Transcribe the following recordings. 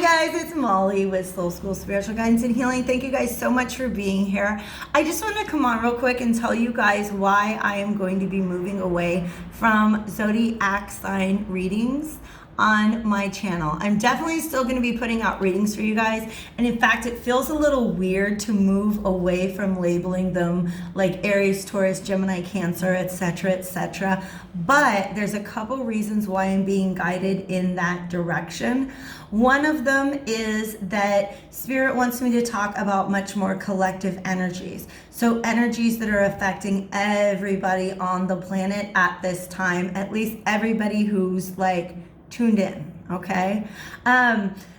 guys, it's Molly with Soul School Spiritual Guidance and Healing. Thank you guys so much for being here. I just want to come on real quick and tell you guys why I am going to be moving away from Zodiac sign readings on my channel. I'm definitely still going to be putting out readings for you guys, and in fact it feels a little weird to move away from labeling them like Aries, Taurus, Gemini, Cancer, etc., but there's a couple reasons why I'm being guided in that direction. One of them is that Spirit wants me to talk about much more collective energies, so energies that are affecting everybody on the planet at this time, at least everybody who's like tuned in, okay?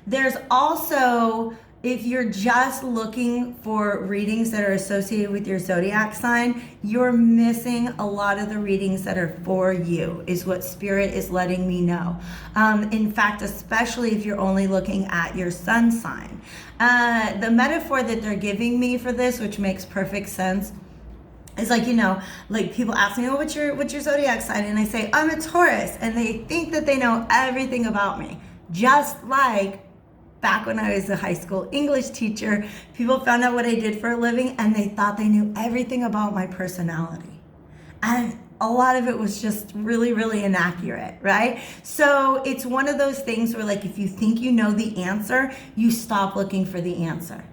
There's also, if you're just looking for readings that are associated with your zodiac sign, you're missing a lot of the readings that are for you, is what Spirit is letting me know. In fact, especially if you're only looking at your sun sign. The metaphor that they're giving me for this, which makes perfect sense, it's like, you know, like people ask me, oh, what's your zodiac sign? And I say, I'm a Taurus. And they think that they know everything about me. Just like back when I was a high school English teacher, people found out what I did for a living and they thought they knew everything about my personality. And a lot of it was just really, really inaccurate, right? So it's one of those things where, like, if you think you know the answer, you stop looking for the answer.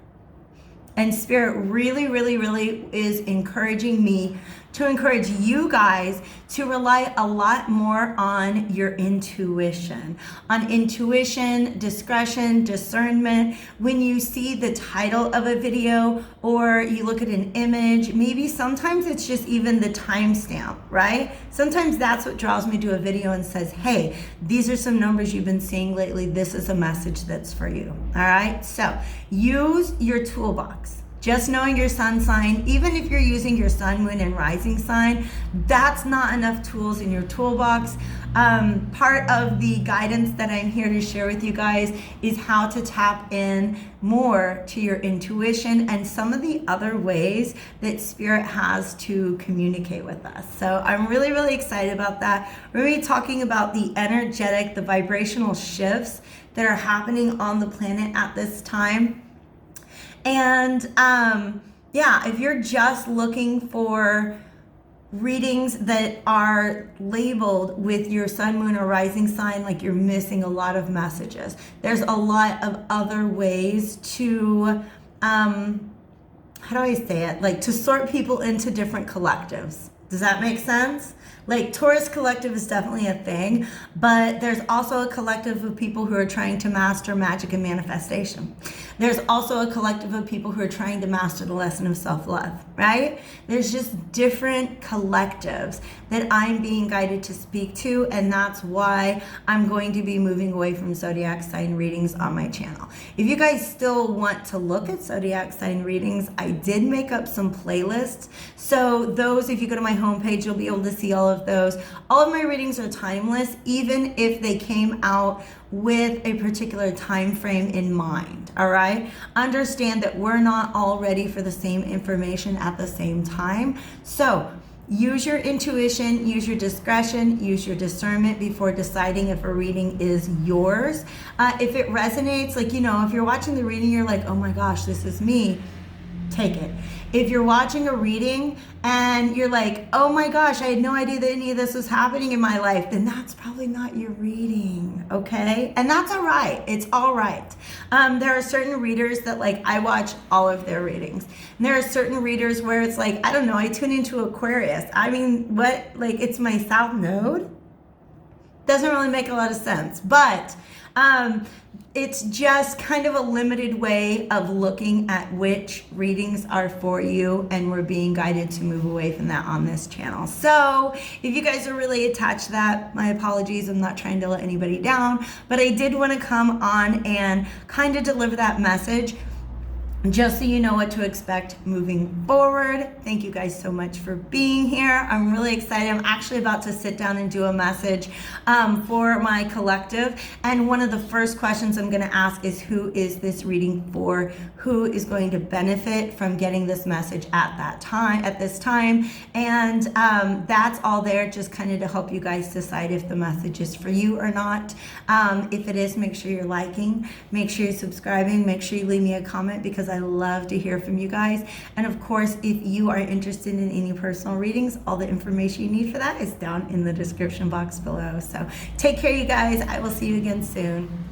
And Spirit really, really, really is encouraging me to encourage you guys to rely a lot more on your intuition, discretion, discernment. When you see the title of a video or you look at an image, maybe sometimes it's just even the timestamp, right? Sometimes that's what draws me to a video and says, hey, these are some numbers you've been seeing lately. This is a message that's for you, all right? So use your toolbox. Just knowing your sun sign, even if you're using your sun, moon, and rising sign, that's not enough tools in your toolbox. Part of the guidance that I'm here to share with you guys is how to tap in more to your intuition and some of the other ways that Spirit has to communicate with us. So I'm really, really excited about that. We're going to be talking about the energetic, the vibrational shifts that are happening on the planet at this time. And if you're just looking for readings that are labeled with your sun, moon, or rising sign, like, you're missing a lot of messages. There's a lot of other ways to, how do I say it? Like, to sort people into different collectives. Does that make sense? Like, Taurus collective is definitely a thing, but there's also a collective of people who are trying to master magic and manifestation. There's also a collective of people who are trying to master the lesson of self-love, right? There's just different collectives that I'm being guided to speak to, and that's why I'm going to be moving away from zodiac sign readings on my channel. If you guys still want to look at zodiac sign readings, I did make up some playlists. So those, if you go to my homepage, you'll be able to see all of those. All of my readings are timeless, even if they came out with a particular time frame in mind, all right? Understand that we're not all ready for the same information at the same time. So use your intuition, use your discretion, use your discernment before deciding if a reading is yours. If it resonates, like, you know, if you're watching the reading, you're like, oh my gosh, this is me, take it. If you're watching a reading and you're like, oh my gosh, I had no idea that any of this was happening in my life, then that's probably not your reading, okay? And that's all right. It's all right. There are certain readers that, like, I watch all of their readings. And there are certain readers where it's like, I don't know, I tune into Aquarius. I mean, what? Like, it's my South Node? Doesn't really make a lot of sense. But it's just kind of a limited way of looking at which readings are for you, and we're being guided to move away from that on this channel. So if you guys are really attached to that, my apologies. I'm not trying to let anybody down, but I did want to come on and kind of deliver that message. just so you know what to expect moving forward. Thank you guys so much for being here. I'm really excited. I'm actually about to sit down and do a message for my collective. And one of the first questions I'm going to ask is, who is this reading for? Who is going to benefit from getting this message at this time? And that's all there, just kind of to help you guys decide if the message is for you or not. If it is, make sure you're liking, make sure you're subscribing, make sure you leave me a comment, because I love to hear from you guys. And of course, if you are interested in any personal readings, all the information you need for that is down in the description box below. So take care, you guys. I will see you again soon.